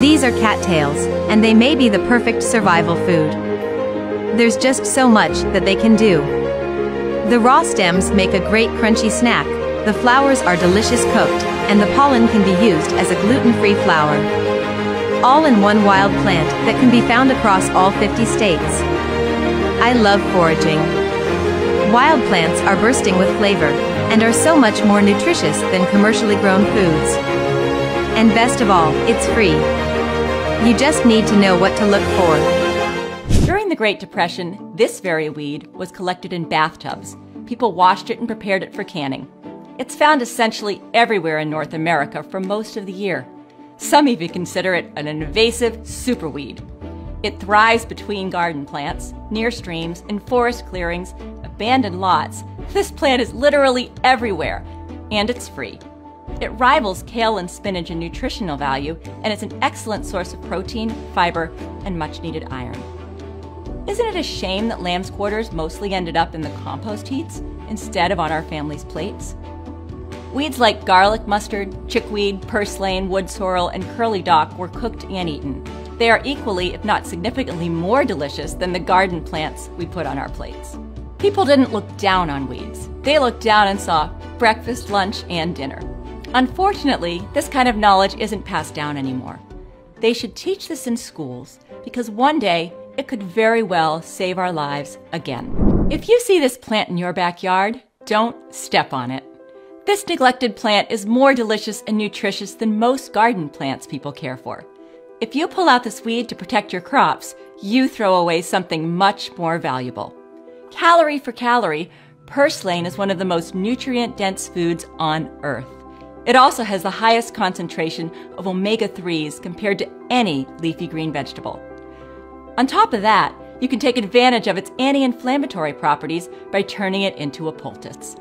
These are cattails, and they may be the perfect survival food. There's just so much that they can do. The raw stems make a great crunchy snack, the flowers are delicious cooked, and the pollen can be used as a gluten-free flour. All in one wild plant that can be found across all 50 states. I love foraging. Wild plants are bursting with flavor, and are so much more nutritious than commercially grown foods. And best of all, it's free. You just need to know what to look for. During the Great Depression, this very weed was collected in bathtubs. People washed it and prepared it for canning. It's found essentially everywhere in North America for most of the year. Some even consider it an invasive superweed. It thrives between garden plants, near streams, in forest clearings, abandoned lots. This plant is literally everywhere, and it's free. It rivals kale and spinach in nutritional value, and it's an excellent source of protein, fiber, and much-needed iron. Isn't it a shame that lamb's quarters mostly ended up in the compost heaps instead of on our family's plates? Weeds like garlic mustard, chickweed, purslane, wood sorrel, and curly dock were cooked and eaten. They are equally, if not significantly more delicious than the garden plants we put on our plates. People didn't look down on weeds. They looked down and saw breakfast, lunch, and dinner. Unfortunately, this kind of knowledge isn't passed down anymore. They should teach this in schools, because one day it could very well save our lives again. If you see this plant in your backyard, don't step on it. This neglected plant is more delicious and nutritious than most garden plants people care for. If you pull out this weed to protect your crops, you throw away something much more valuable. Calorie for calorie, purslane is one of the most nutrient-dense foods on Earth. It also has the highest concentration of omega-3s compared to any leafy green vegetable. On top of that, you can take advantage of its anti-inflammatory properties by turning it into a poultice.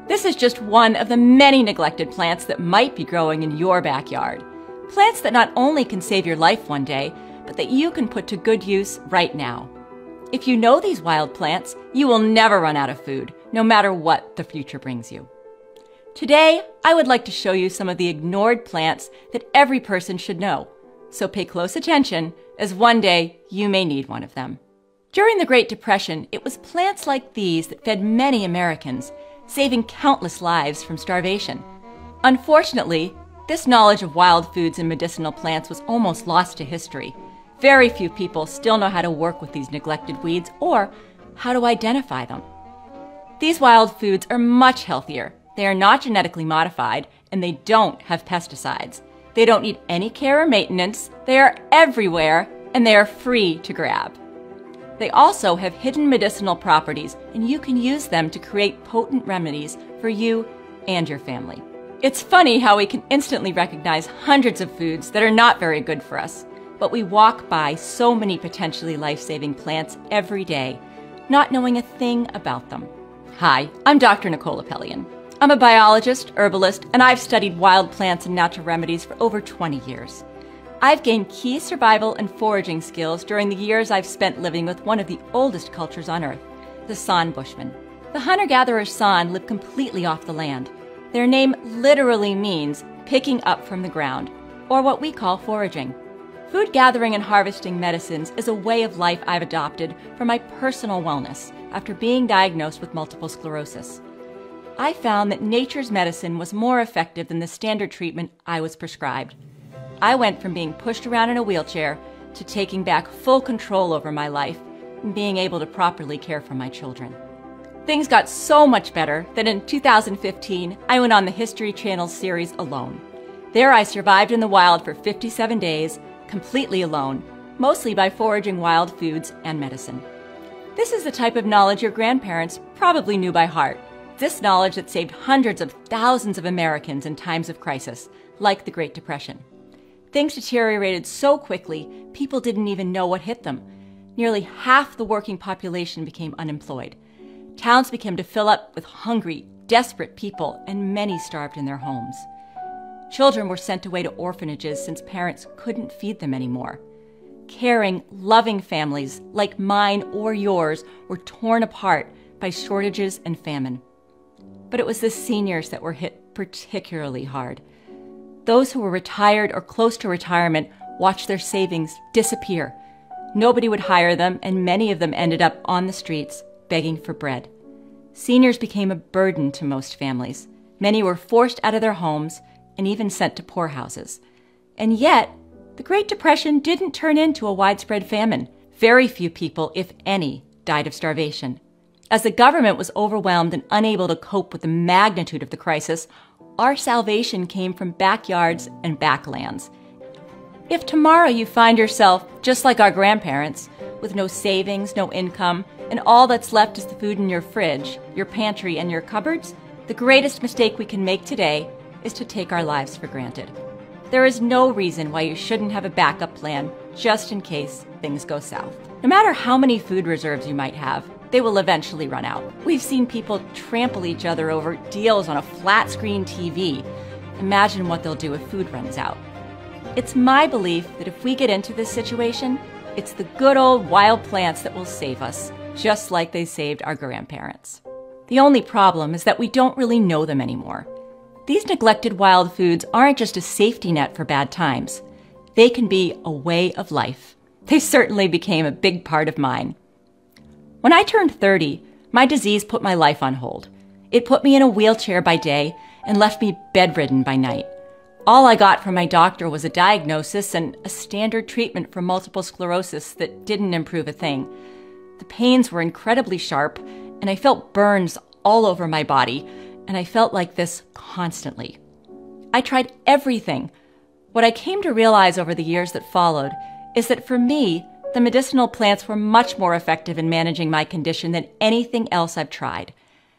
This is just one of the many neglected plants that might be growing in your backyard. Plants that not only can save your life one day, but that you can put to good use right now. If you know these wild plants, you will never run out of food, no matter what the future brings you. Today, I would like to show you some of the ignored plants that every person should know. So pay close attention, as one day you may need one of them. During the Great Depression, it was plants like these that fed many Americans, saving countless lives from starvation. Unfortunately, this knowledge of wild foods and medicinal plants was almost lost to history. Very few people still know how to work with these neglected weeds or how to identify them. These wild foods are much healthier. They are not genetically modified, and they don't have pesticides. They don't need any care or maintenance. They are everywhere, and they are free to grab. They also have hidden medicinal properties, and you can use them to create potent remedies for you and your family. It's funny how we can instantly recognize hundreds of foods that are not very good for us, but we walk by so many potentially life-saving plants every day, not knowing a thing about them. Hi, I'm Dr. Nicole Apelian. I'm a biologist, herbalist, and I've studied wild plants and natural remedies for over 20 years. I've gained key survival and foraging skills during the years I've spent living with one of the oldest cultures on Earth, the San Bushmen. The hunter-gatherer San live completely off the land. Their name literally means picking up from the ground, or what we call foraging. Food gathering and harvesting medicines is a way of life I've adopted for my personal wellness after being diagnosed with multiple sclerosis. I found that nature's medicine was more effective than the standard treatment I was prescribed. I went from being pushed around in a wheelchair to taking back full control over my life and being able to properly care for my children. Things got so much better that in 2015, I went on the History Channel series Alone. There I survived in the wild for 57 days, completely alone, mostly by foraging wild foods and medicine. This is the type of knowledge your grandparents probably knew by heart. This knowledge that saved hundreds of thousands of Americans in times of crisis, like the Great Depression. Things deteriorated so quickly, people didn't even know what hit them. Nearly half the working population became unemployed. Towns began to fill up with hungry, desperate people, and many starved in their homes. Children were sent away to orphanages since parents couldn't feed them anymore. Caring, loving families, like mine or yours, were torn apart by shortages and famine. But it was the seniors that were hit particularly hard. Those who were retired or close to retirement watched their savings disappear. Nobody would hire them, and many of them ended up on the streets begging for bread. Seniors became a burden to most families. Many were forced out of their homes and even sent to poorhouses. And yet, the Great Depression didn't turn into a widespread famine. Very few people, if any, died of starvation. As the government was overwhelmed and unable to cope with the magnitude of the crisis, our salvation came from backyards and backlands. If tomorrow you find yourself, just like our grandparents, with no savings, no income, and all that's left is the food in your fridge, your pantry, and your cupboards, the greatest mistake we can make today is to take our lives for granted. There is no reason why you shouldn't have a backup plan just in case things go south. No matter how many food reserves you might have, they will eventually run out. We've seen people trample each other over deals on a flat-screen TV. Imagine what they'll do if food runs out. It's my belief that if we get into this situation, it's the good old wild plants that will save us, just like they saved our grandparents. The only problem is that we don't really know them anymore. These neglected wild foods aren't just a safety net for bad times. They can be a way of life. They certainly became a big part of mine. When I turned 30, my disease put my life on hold. It put me in a wheelchair by day and left me bedridden by night. All I got from my doctor was a diagnosis and a standard treatment for multiple sclerosis that didn't improve a thing. The pains were incredibly sharp, and I felt burns all over my body, and I felt like this constantly. I tried everything. What I came to realize over the years that followed is that for me, the medicinal plants were much more effective in managing my condition than anything else I've tried.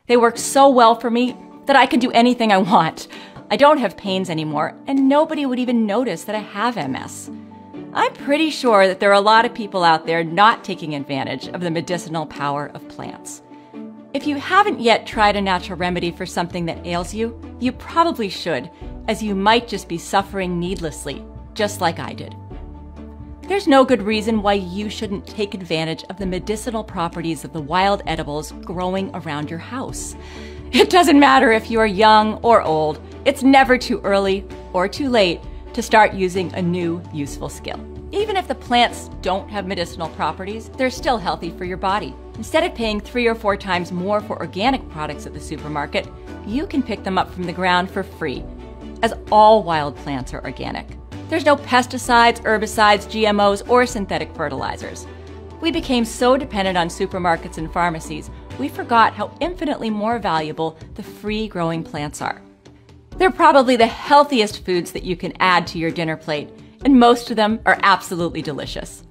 They work so well for me that I can do anything I want. I don't have pains anymore, and nobody would even notice that I have MS. I'm pretty sure that there are a lot of people out there not taking advantage of the medicinal power of plants. If you haven't yet tried a natural remedy for something that ails you, you probably should, as you might just be suffering needlessly, just like I did. There's no good reason why you shouldn't take advantage of the medicinal properties of the wild edibles growing around your house. It doesn't matter if you are young or old. It's never too early or too late to start using a new, useful skill. Even if the plants don't have medicinal properties, they're still healthy for your body. Instead of paying 3 or 4 times more for organic products at the supermarket, you can pick them up from the ground for free, as all wild plants are organic. There's no pesticides, herbicides, GMOs, or synthetic fertilizers. We became so dependent on supermarkets and pharmacies, we forgot how infinitely more valuable the free-growing plants are. They're probably the healthiest foods that you can add to your dinner plate, and most of them are absolutely delicious.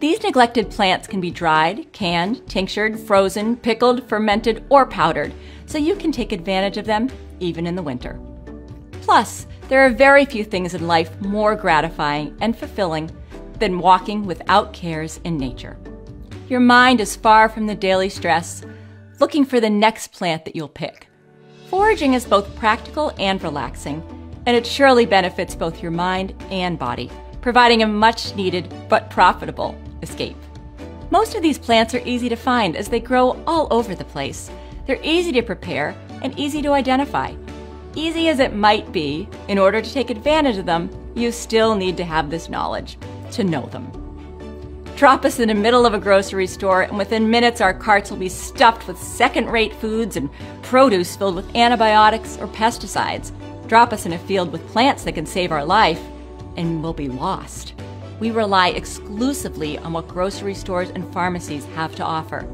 These neglected plants can be dried, canned, tinctured, frozen, pickled, fermented, or powdered, so you can take advantage of them even in the winter. Plus, there are very few things in life more gratifying and fulfilling than walking without cares in nature. Your mind is far from the daily stress, looking for the next plant that you'll pick. Foraging is both practical and relaxing, and it surely benefits both your mind and body, providing a much-needed but profitable escape. Most of these plants are easy to find as they grow all over the place. They're easy to prepare and easy to identify. Easy as it might be, in order to take advantage of them, you still need to have this knowledge to know them. Drop us in the middle of a grocery store, and within minutes our carts will be stuffed with second-rate foods and produce filled with antibiotics or pesticides. Drop us in a field with plants that can save our life, and we'll be lost. We rely exclusively on what grocery stores and pharmacies have to offer.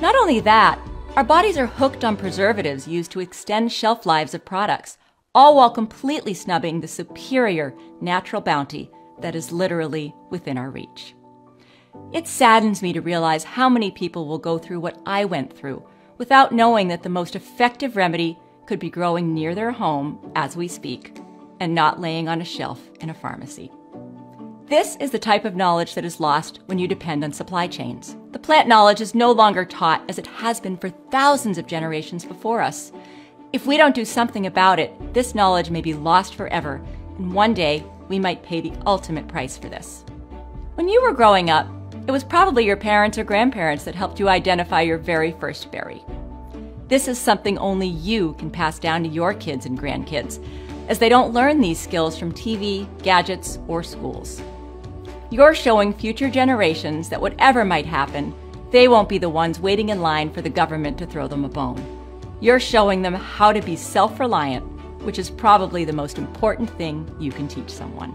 Not only that, our bodies are hooked on preservatives used to extend shelf lives of products, all while completely snubbing the superior natural bounty that is literally within our reach. It saddens me to realize how many people will go through what I went through without knowing that the most effective remedy could be growing near their home as we speak and not laying on a shelf in a pharmacy. This is the type of knowledge that is lost when you depend on supply chains. The plant knowledge is no longer taught as it has been for thousands of generations before us. If we don't do something about it, this knowledge may be lost forever, and one day we might pay the ultimate price for this. When you were growing up, it was probably your parents or grandparents that helped you identify your very first berry. This is something only you can pass down to your kids and grandkids. as they don't learn these skills from TV, gadgets, or schools. You're showing future generations that whatever might happen, they won't be the ones waiting in line for the government to throw them a bone. You're showing them how to be self-reliant, which is probably the most important thing you can teach someone.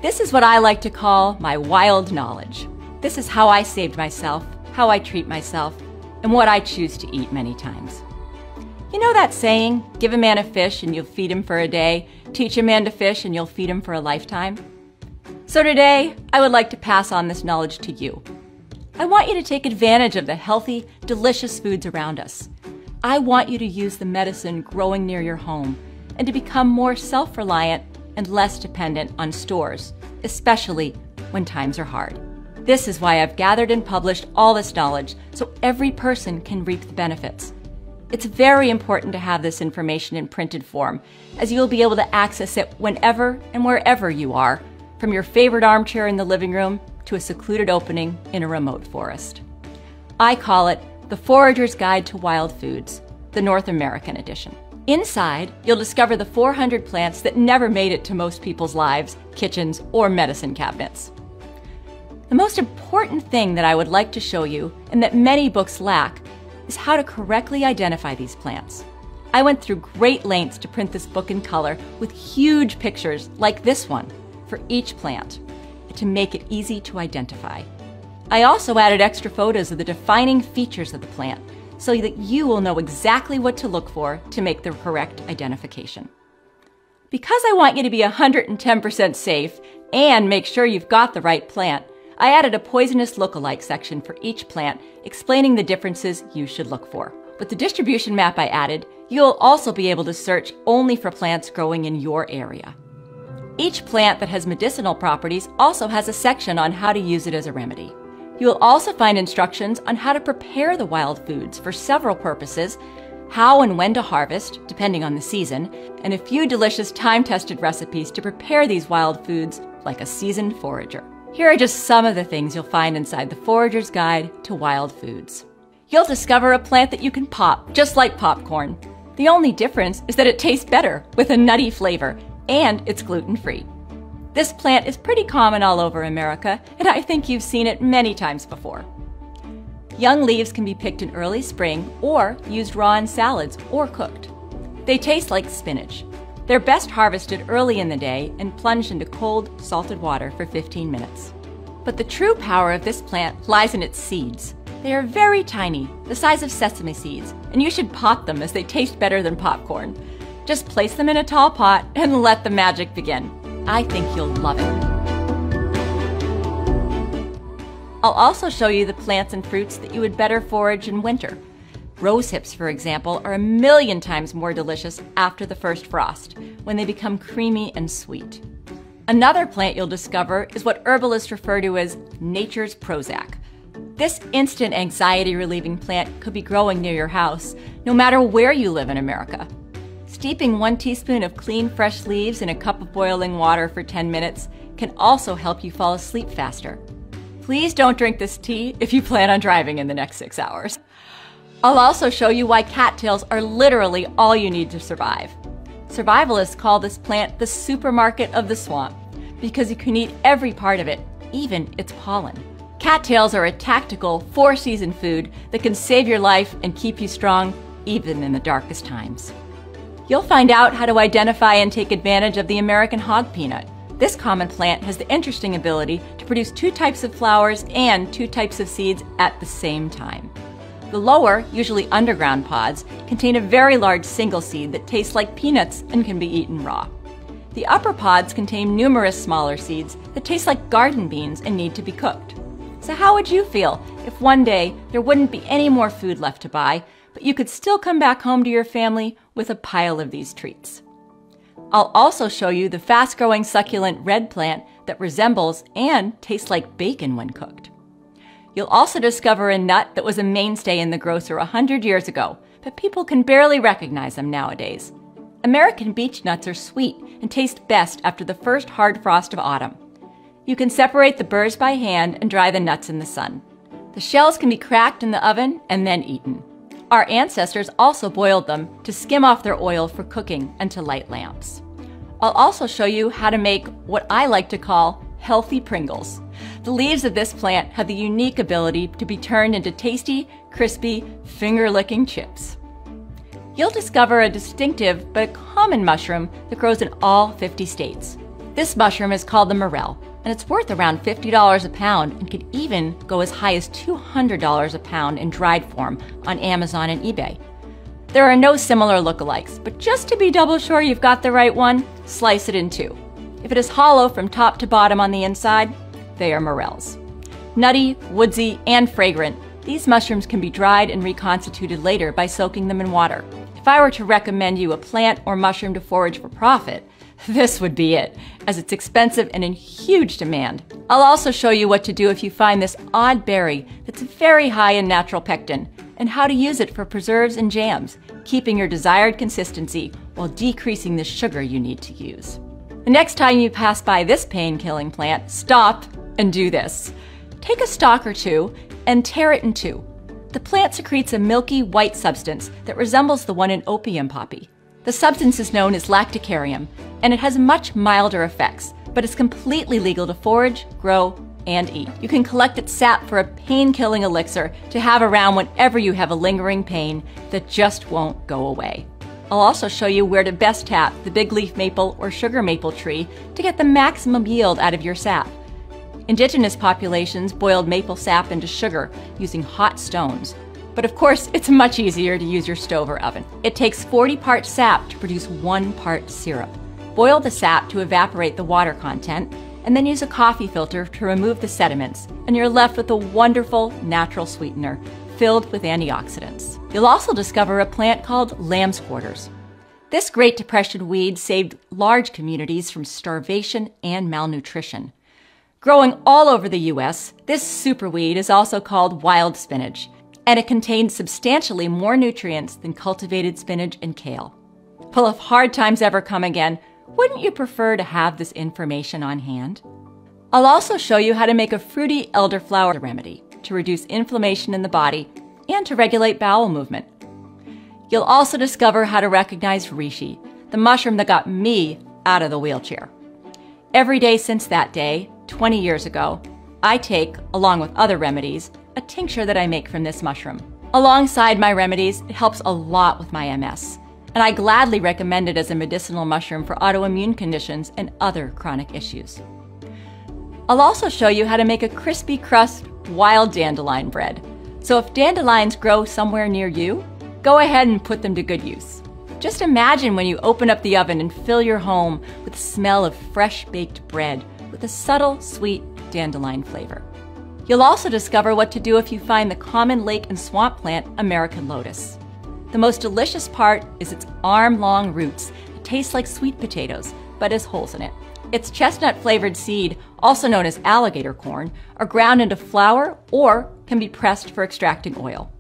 This is what I like to call my wild knowledge. This is how I saved myself, how I treat myself, and what I choose to eat many times. You know that saying, give a man a fish and you'll feed him for a day, teach a man to fish and you'll feed him for a lifetime? So today, I would like to pass on this knowledge to you. I want you to take advantage of the healthy, delicious foods around us. I want you to use the medicine growing near your home and to become more self-reliant and less dependent on stores, especially when times are hard. This is why I've gathered and published all this knowledge so every person can reap the benefits. It's very important to have this information in printed form, as you'll be able to access it whenever and wherever you are, from your favorite armchair in the living room to a secluded opening in a remote forest. I call it The Forager's Guide to Wild Foods, the North American edition. Inside, you'll discover the 400 plants that never made it to most people's lives, kitchens, or medicine cabinets. The most important thing that I would like to show you, and that many books lack, is how to correctly identify these plants. I went through great lengths to print this book in color with huge pictures like this one for each plant to make it easy to identify. I also added extra photos of the defining features of the plant so that you will know exactly what to look for to make the correct identification. Because I want you to be 110% safe and make sure you've got the right plant, I added a poisonous lookalike section for each plant, explaining the differences you should look for. With the distribution map I added, you'll also be able to search only for plants growing in your area. Each plant that has medicinal properties also has a section on how to use it as a remedy. You'll also find instructions on how to prepare the wild foods for several purposes, how and when to harvest, depending on the season, and a few delicious time-tested recipes to prepare these wild foods like a seasoned forager. Here are just some of the things you'll find inside the Forager's Guide to Wild Foods. You'll discover a plant that you can pop, just like popcorn. The only difference is that it tastes better with a nutty flavor, and it's gluten-free. This plant is pretty common all over America, and I think you've seen it many times before. Young leaves can be picked in early spring or used raw in salads or cooked. They taste like spinach. They're best harvested early in the day and plunged into cold, salted water for 15 minutes. But the true power of this plant lies in its seeds. They are very tiny, the size of sesame seeds, and you should pop them as they taste better than popcorn. Just place them in a tall pot and let the magic begin. I think you'll love it. I'll also show you the plants and fruits that you would better forage in winter. Rose hips, for example, are 1,000,000 times more delicious after the first frost, when they become creamy and sweet. Another plant you'll discover is what herbalists refer to as nature's Prozac. This instant anxiety-relieving plant could be growing near your house, no matter where you live in America. Steeping 1 teaspoon of clean, fresh leaves in a cup of boiling water for 10 minutes can also help you fall asleep faster. Please don't drink this tea if you plan on driving in the next 6 hours. I'll also show you why cattails are literally all you need to survive. Survivalists call this plant the supermarket of the swamp because you can eat every part of it, even its pollen. Cattails are a tactical, 4-season food that can save your life and keep you strong even in the darkest times. You'll find out how to identify and take advantage of the American hog peanut. This common plant has the interesting ability to produce 2 types of flowers and 2 types of seeds at the same time. The lower, usually underground pods, contain a very large single seed that tastes like peanuts and can be eaten raw. The upper pods contain numerous smaller seeds that taste like garden beans and need to be cooked. So how would you feel if one day there wouldn't be any more food left to buy, but you could still come back home to your family with a pile of these treats? I'll also show you the fast-growing succulent red plant that resembles and tastes like bacon when cooked. You'll also discover a nut that was a mainstay in the grocer 100 years ago, but people can barely recognize them nowadays. American beech nuts are sweet and taste best after the first hard frost of autumn. You can separate the burrs by hand and dry the nuts in the sun. The shells can be cracked in the oven and then eaten. Our ancestors also boiled them to skim off their oil for cooking and to light lamps. I'll also show you how to make what I like to call healthy Pringles. The leaves of this plant have the unique ability to be turned into tasty, crispy, finger-licking chips. You'll discover a distinctive but common mushroom that grows in all 50 states. This mushroom is called the morel, and it's worth around $50 a pound and could even go as high as $200 a pound in dried form on Amazon and eBay. There are no similar lookalikes, but just to be double sure you've got the right one, slice it in two. If it is hollow from top to bottom on the inside, they are morels. Nutty, woodsy, and fragrant, these mushrooms can be dried and reconstituted later by soaking them in water. If I were to recommend you a plant or mushroom to forage for profit, this would be it, as it's expensive and in huge demand. I'll also show you what to do if you find this odd berry that's very high in natural pectin, and how to use it for preserves and jams, keeping your desired consistency while decreasing the sugar you need to use. The next time you pass by this pain-killing plant, stop and do this. Take a stalk or two and tear it in two. The plant secretes a milky white substance that resembles the one in opium poppy. The substance is known as lacticarium, and it has much milder effects, but it's completely legal to forage, grow, and eat. You can collect its sap for a pain-killing elixir to have around whenever you have a lingering pain that just won't go away. I'll also show you where to best tap the big leaf maple or sugar maple tree to get the maximum yield out of your sap. Indigenous populations boiled maple sap into sugar using hot stones. But of course, it's much easier to use your stove or oven. It takes 40 parts sap to produce 1 part syrup. Boil the sap to evaporate the water content, and then use a coffee filter to remove the sediments, and you're left with a wonderful natural sweetener filled with antioxidants. You'll also discover a plant called lamb's quarters. This Great Depression weed saved large communities from starvation and malnutrition. Growing all over the US, this superweed is also called wild spinach, and it contains substantially more nutrients than cultivated spinach and kale. Well, if hard times ever come again, wouldn't you prefer to have this information on hand? I'll also show you how to make a fruity elderflower remedy to reduce inflammation in the body and to regulate bowel movement. You'll also discover how to recognize reishi, the mushroom that got me out of the wheelchair. Every day since that day, 20 years ago, I take, along with other remedies, a tincture that I make from this mushroom. Alongside my remedies, it helps a lot with my MS, and I gladly recommend it as a medicinal mushroom for autoimmune conditions and other chronic issues. I'll also show you how to make a crispy crust wild dandelion bread. So if dandelions grow somewhere near you, go ahead and put them to good use. Just imagine when you open up the oven and fill your home with the smell of fresh baked bread with a subtle, sweet dandelion flavor. You'll also discover what to do if you find the common lake and swamp plant American lotus. The most delicious part is its arm-long roots that taste like sweet potatoes, but has holes in it. Its chestnut-flavored seed, also known as alligator corn, are ground into flour or can be pressed for extracting oil.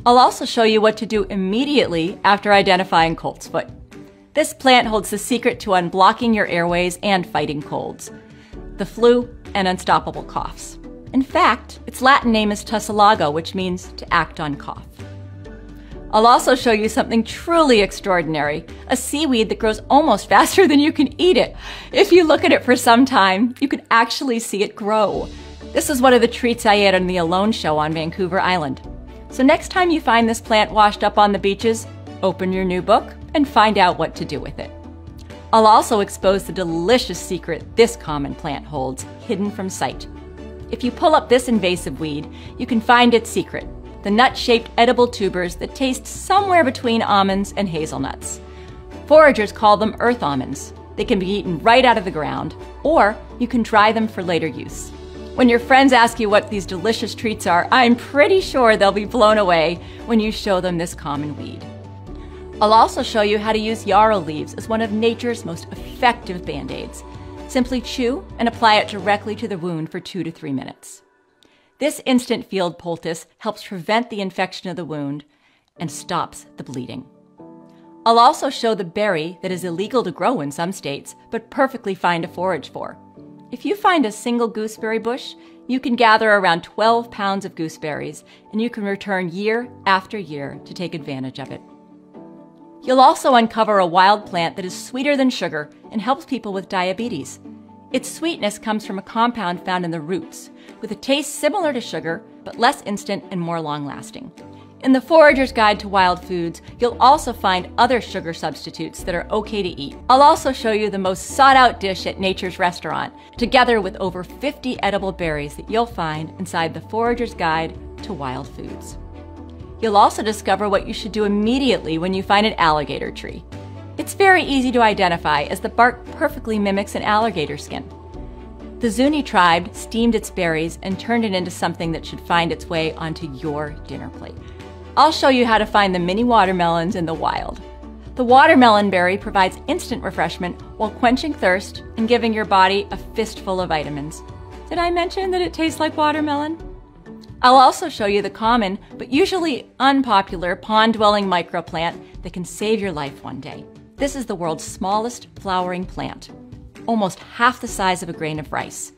I'll also show you what to do immediately after identifying colt's foot. This plant holds the secret to unblocking your airways and fighting colds, the flu, and unstoppable coughs. In fact, its Latin name is tussilago, which means to act on cough. I'll also show you something truly extraordinary, a seaweed that grows almost faster than you can eat it. If you look at it for some time, you can actually see it grow. This is one of the treats I ate on the Alone Show on Vancouver Island. So next time you find this plant washed up on the beaches, open your new book and find out what to do with it. I'll also expose the delicious secret this common plant holds, hidden from sight. If you pull up this invasive weed, you can find its secret, the nut-shaped edible tubers that taste somewhere between almonds and hazelnuts. Foragers call them earth almonds. They can be eaten right out of the ground, or you can dry them for later use. When your friends ask you what these delicious treats are, I'm pretty sure they'll be blown away when you show them this common weed. I'll also show you how to use yarrow leaves as one of nature's most effective band-aids. Simply chew and apply it directly to the wound for 2 to 3 minutes. This instant field poultice helps prevent the infection of the wound and stops the bleeding. I'll also show the berry that is illegal to grow in some states, but perfectly fine to forage for. If you find a single gooseberry bush, You can gather around 12 pounds of gooseberries, and you can return year after year to take advantage of it. You'll also uncover a wild plant that is sweeter than sugar and helps people with diabetes. Its sweetness comes from a compound found in the roots, with a taste similar to sugar, but less instant and more long-lasting. In the Forager's Guide to Wild Foods, you'll also find other sugar substitutes that are okay to eat. I'll also show you the most sought-out dish at Nature's Restaurant, together with over 50 edible berries that you'll find inside the Forager's Guide to Wild Foods. You'll also discover what you should do immediately when you find an alligator tree. It's very easy to identify, as the bark perfectly mimics an alligator skin. The Zuni tribe steamed its berries and turned it into something that should find its way onto your dinner plate. I'll show you how to find the mini watermelons in the wild. The watermelon berry provides instant refreshment while quenching thirst and giving your body a fistful of vitamins. Did I mention that it tastes like watermelon? I'll also show you the common, but usually unpopular, pond-dwelling microplant that can save your life one day. This is the world's smallest flowering plant, almost half the size of a grain of rice.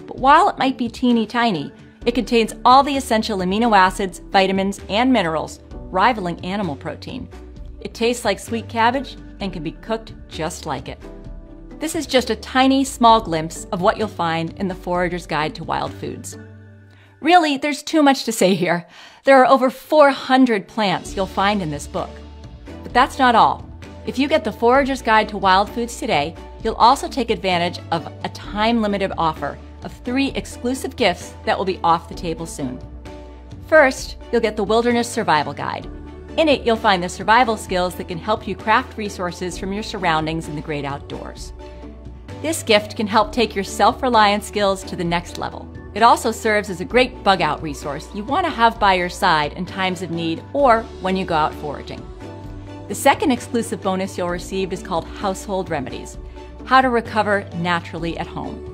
But while it might be teeny tiny, it contains all the essential amino acids, vitamins, and minerals, rivaling animal protein. It tastes like sweet cabbage and can be cooked just like it. This is just a tiny, small glimpse of what you'll find in the Forager's Guide to Wild Foods. Really, there's too much to say here. There are over 400 plants you'll find in this book. But that's not all. If you get the Forager's Guide to Wild Foods today, you'll also take advantage of a time-limited offer of 3 exclusive gifts that will be off the table soon. First, you'll get the Wilderness Survival Guide. In it, you'll find the survival skills that can help you craft resources from your surroundings in the great outdoors. This gift can help take your self-reliance skills to the next level. It also serves as a great bug-out resource you want to have by your side in times of need or when you go out foraging. The second exclusive bonus you'll receive is called Household Remedies: How to Recover Naturally at Home.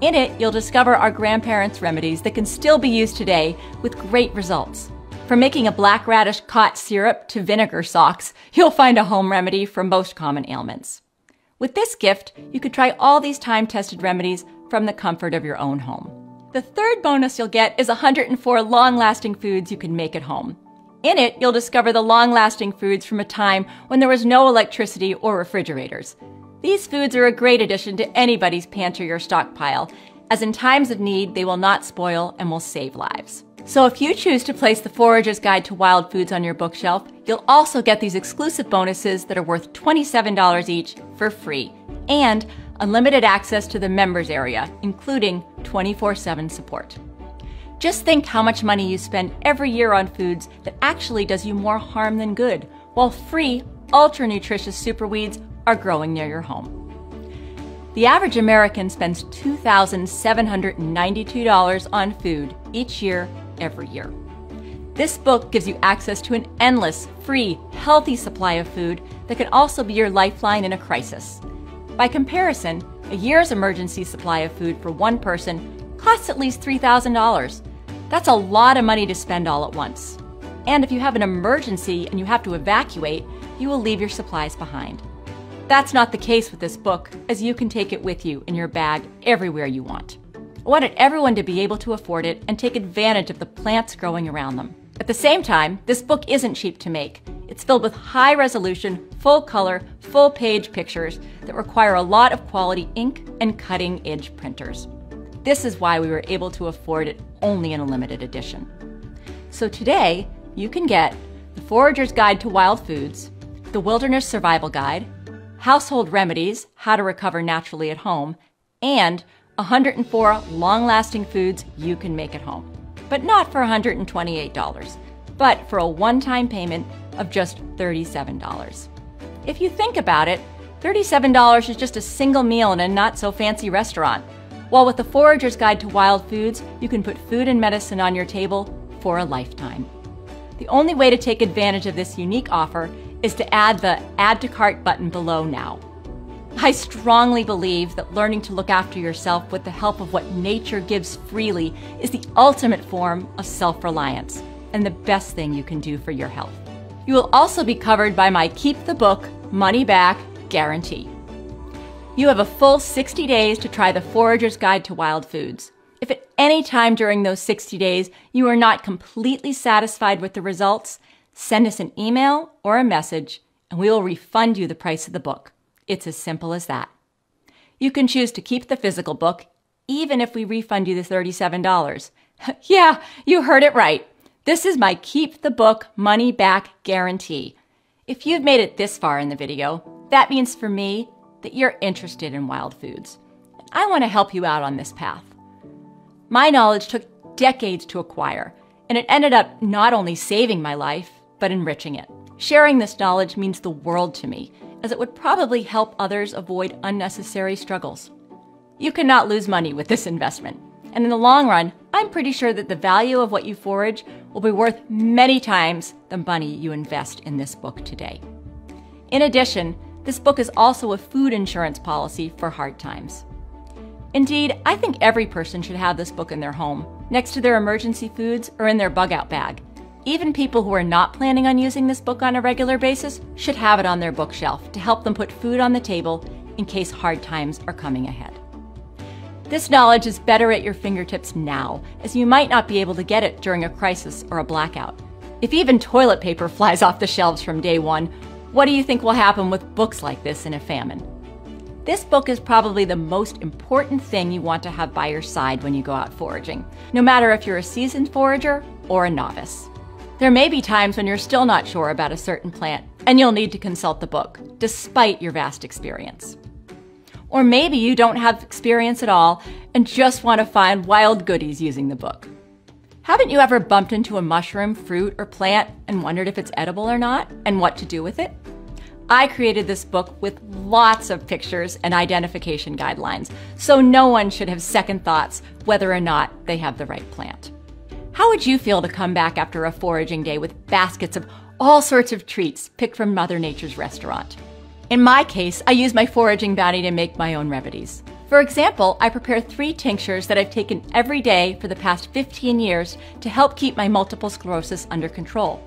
In it, you'll discover our grandparents' remedies that can still be used today with great results. From making a black radish cot syrup to vinegar socks, you'll find a home remedy for most common ailments. With this gift, you could try all these time-tested remedies from the comfort of your own home. The third bonus you'll get is 104 long-lasting foods you can make at home. In it, you'll discover the long-lasting foods from a time when there was no electricity or refrigerators. These foods are a great addition to anybody's pantry or stockpile, as in times of need, they will not spoil and will save lives. So if you choose to place the Forager's Guide to Wild Foods on your bookshelf, you'll also get these exclusive bonuses that are worth $27 each for free, and unlimited access to the members area, including 24/7 support. Just think how much money you spend every year on foods that actually does you more harm than good, while free, ultra-nutritious superweeds are growing near your home. The average American spends $2,792 on food each year, every year. This book gives you access to an endless, free, healthy supply of food that can also be your lifeline in a crisis. By comparison, a year's emergency supply of food for one person costs at least $3,000. That's a lot of money to spend all at once. And if you have an emergency and you have to evacuate, you will leave your supplies behind. That's not the case with this book, as you can take it with you in your bag everywhere you want. I wanted everyone to be able to afford it and take advantage of the plants growing around them. At the same time, this book isn't cheap to make. It's filled with high-resolution, full-color, full-page pictures that require a lot of quality ink and cutting-edge printers. This is why we were able to afford it only in a limited edition. So today, you can get the Forager's Guide to Wild Foods, the Wilderness Survival Guide, Household Remedies: How to Recover Naturally at Home, and 104 long-lasting foods you can make at home. But not for $128, but for a one-time payment of just $37. If you think about it, $37 is just a single meal in a not-so-fancy restaurant. While with the Forager's Guide to Wild Foods, you can put food and medicine on your table for a lifetime. The only way to take advantage of this unique offer is to add the Add to Cart button below now. I strongly believe that learning to look after yourself with the help of what nature gives freely is the ultimate form of self-reliance and the best thing you can do for your health. You will also be covered by my Keep the Book, Money Back guarantee. You have a full 60 days to try the Forager's Guide to Wild Foods. If at any time during those 60 days you are not completely satisfied with the results, send us an email or a message and we will refund you the price of the book. It's as simple as that. You can choose to keep the physical book, even if we refund you the $37. Yeah, you heard it right. This is my keep the book money back guarantee. If you've made it this far in the video, that means for me that you're interested in wild foods. I want to help you out on this path. My knowledge took decades to acquire, and it ended up not only saving my life, but enriching it. Sharing this knowledge means the world to me, as it would probably help others avoid unnecessary struggles. You cannot lose money with this investment, and in the long run, I'm pretty sure that the value of what you forage will be worth many times the money you invest in this book today. In addition, this book is also a food insurance policy for hard times. Indeed, I think every person should have this book in their home, next to their emergency foods or in their bug-out bag. Even people who are not planning on using this book on a regular basis should have it on their bookshelf to help them put food on the table in case hard times are coming ahead. This knowledge is better at your fingertips now, as you might not be able to get it during a crisis or a blackout. If even toilet paper flies off the shelves from day one, what do you think will happen with books like this in a famine? This book is probably the most important thing you want to have by your side when you go out foraging, no matter if you're a seasoned forager or a novice. There may be times when you're still not sure about a certain plant, and you'll need to consult the book, despite your vast experience. Or maybe you don't have experience at all and just want to find wild goodies using the book. Haven't you ever bumped into a mushroom, fruit, or plant and wondered if it's edible or not, and what to do with it? I created this book with lots of pictures and identification guidelines, so no one should have second thoughts whether or not they have the right plant. How would you feel to come back after a foraging day with baskets of all sorts of treats picked from Mother Nature's restaurant? In my case, I use my foraging bounty to make my own remedies. For example, I prepare 3 tinctures that I've taken every day for the past 15 years to help keep my multiple sclerosis under control.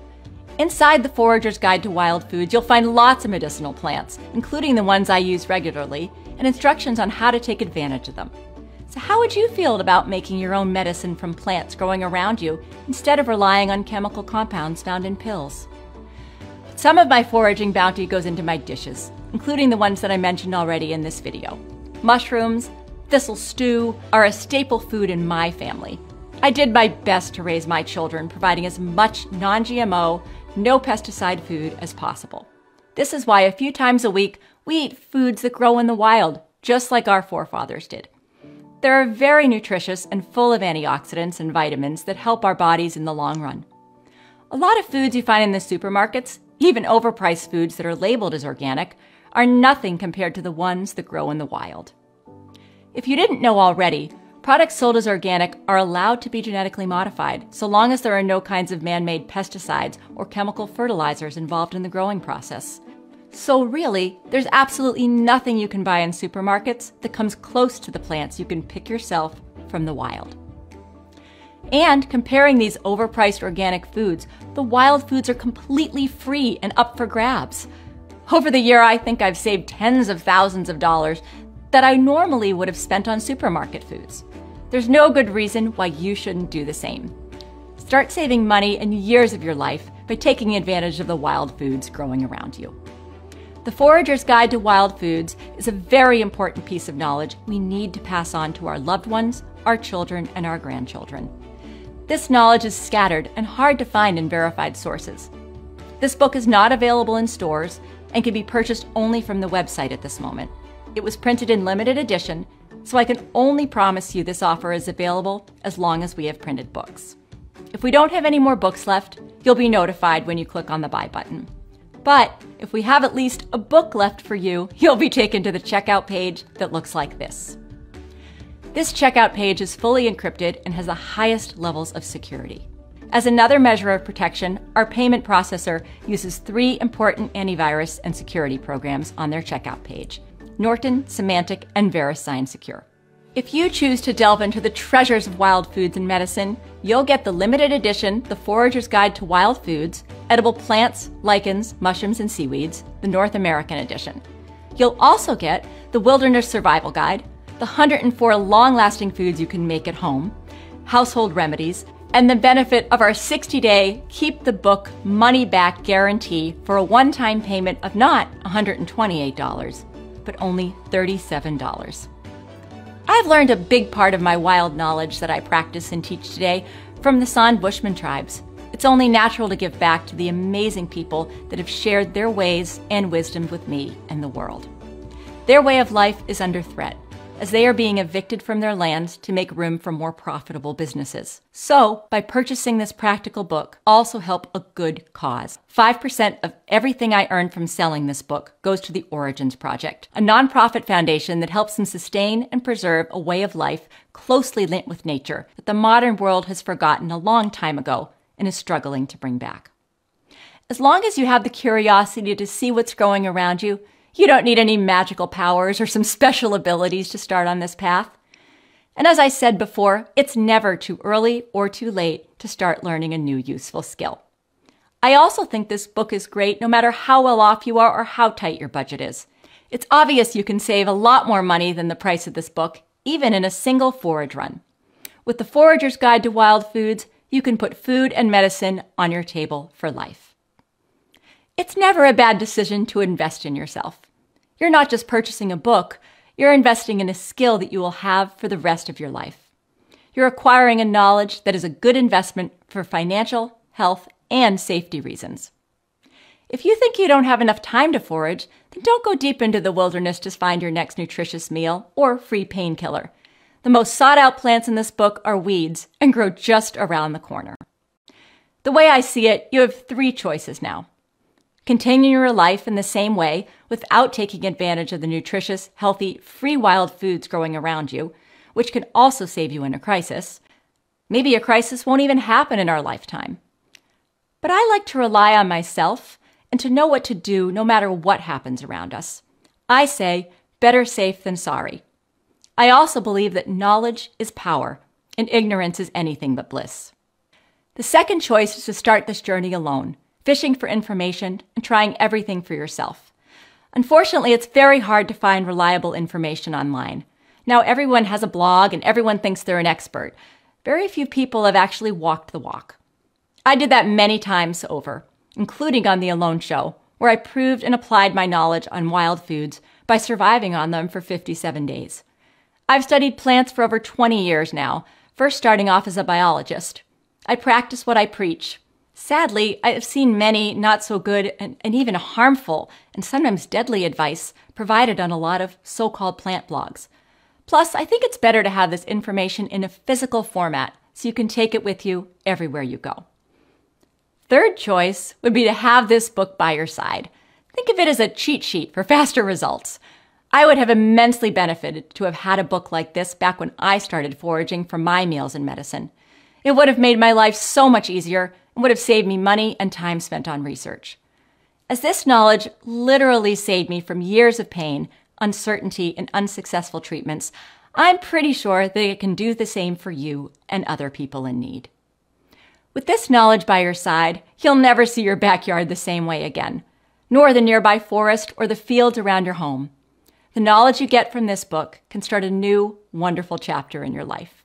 Inside the Forager's Guide to Wild Foods, you'll find lots of medicinal plants, including the ones I use regularly, and instructions on how to take advantage of them. So how would you feel about making your own medicine from plants growing around you instead of relying on chemical compounds found in pills? Some of my foraging bounty goes into my dishes, including the ones that I mentioned already in this video. Mushrooms, thistle stew are a staple food in my family. I did my best to raise my children, providing as much non-GMO, no pesticide food as possible. This is why a few times a week, we eat foods that grow in the wild, just like our forefathers did. They're very nutritious and full of antioxidants and vitamins that help our bodies in the long run. A lot of foods you find in the supermarkets, even overpriced foods that are labeled as organic, are nothing compared to the ones that grow in the wild. If you didn't know already, products sold as organic are allowed to be genetically modified, so long as there are no kinds of man-made pesticides or chemical fertilizers involved in the growing process. So really, there's absolutely nothing you can buy in supermarkets that comes close to the plants you can pick yourself from the wild. And comparing these overpriced organic foods, the wild foods are completely free and up for grabs. Over the year, I think I've saved tens of thousands of dollars that I normally would have spent on supermarket foods. There's no good reason why you shouldn't do the same. Start saving money and years of your life by taking advantage of the wild foods growing around you. The Forager's Guide to Wild Foods is a very important piece of knowledge we need to pass on to our loved ones, our children, and our grandchildren. This knowledge is scattered and hard to find in verified sources. This book is not available in stores and can be purchased only from the website at this moment. It was printed in limited edition, so I can only promise you this offer is available as long as we have printed books. If we don't have any more books left, you'll be notified when you click on the buy button. But if we have at least a book left for you, you'll be taken to the checkout page that looks like this. This checkout page is fully encrypted and has the highest levels of security. As another measure of protection, our payment processor uses 3 important antivirus and security programs on their checkout page: Norton, Symantec, and VeriSign Secure. If you choose to delve into the treasures of wild foods and medicine, you'll get the limited edition The Forager's Guide to Wild Foods, Edible Plants, Lichens, Mushrooms, and Seaweeds, the North American edition. You'll also get the Wilderness Survival Guide, the 104 long-lasting foods you can make at home, household remedies, and the benefit of our 60-day Keep the Book money-back guarantee for a one-time payment of not $128, but only $37. I've learned a big part of my wild knowledge that I practice and teach today from the San Bushman tribes. It's only natural to give back to the amazing people that have shared their ways and wisdom with me and the world. Their way of life is under threat, as they are being evicted from their lands to make room for more profitable businesses. So, by purchasing this practical book, also help a good cause. 5% of everything I earn from selling this book goes to the Origins Project, a nonprofit foundation that helps them sustain and preserve a way of life closely linked with nature that the modern world has forgotten a long time ago and is struggling to bring back. As long as you have the curiosity to see what's growing around you, you don't need any magical powers or some special abilities to start on this path. And as I said before, it's never too early or too late to start learning a new useful skill. I also think this book is great no matter how well off you are or how tight your budget is. It's obvious you can save a lot more money than the price of this book, even in a single forage run. With the Forager's Guide to Wild Foods, you can put food and medicine on your table for life. It's never a bad decision to invest in yourself. You're not just purchasing a book, you're investing in a skill that you will have for the rest of your life. You're acquiring a knowledge that is a good investment for financial, health, and safety reasons. If you think you don't have enough time to forage, then don't go deep into the wilderness to find your next nutritious meal or free painkiller. The most sought-out plants in this book are weeds and grow just around the corner. The way I see it, you have 3 choices now. Continue your life in the same way without taking advantage of the nutritious, healthy, free wild foods growing around you, which can also save you in a crisis. Maybe a crisis won't even happen in our lifetime. But I like to rely on myself and to know what to do no matter what happens around us. I say, better safe than sorry. I also believe that knowledge is power and ignorance is anything but bliss. The second choice is to start this journey alone, fishing for information and trying everything for yourself. Unfortunately, it's very hard to find reliable information online. Now everyone has a blog and everyone thinks they're an expert. Very few people have actually walked the walk. I did that many times over, including on The Alone Show, where I proved and applied my knowledge on wild foods by surviving on them for 57 days. I've studied plants for over 20 years now, first starting off as a biologist. I practice what I preach. Sadly, I have seen many not so good and even harmful and sometimes deadly advice provided on a lot of so-called plant blogs. Plus, I think it's better to have this information in a physical format so you can take it with you everywhere you go. Third choice would be to have this book by your side. Think of it as a cheat sheet for faster results. I would have immensely benefited to have had a book like this back when I started foraging for my meals and medicine. It would have made my life so much easier and would have saved me money and time spent on research. As this knowledge literally saved me from years of pain, uncertainty, and unsuccessful treatments, I'm pretty sure that it can do the same for you and other people in need. With this knowledge by your side, you'll never see your backyard the same way again, nor the nearby forest or the fields around your home. The knowledge you get from this book can start a new, wonderful chapter in your life.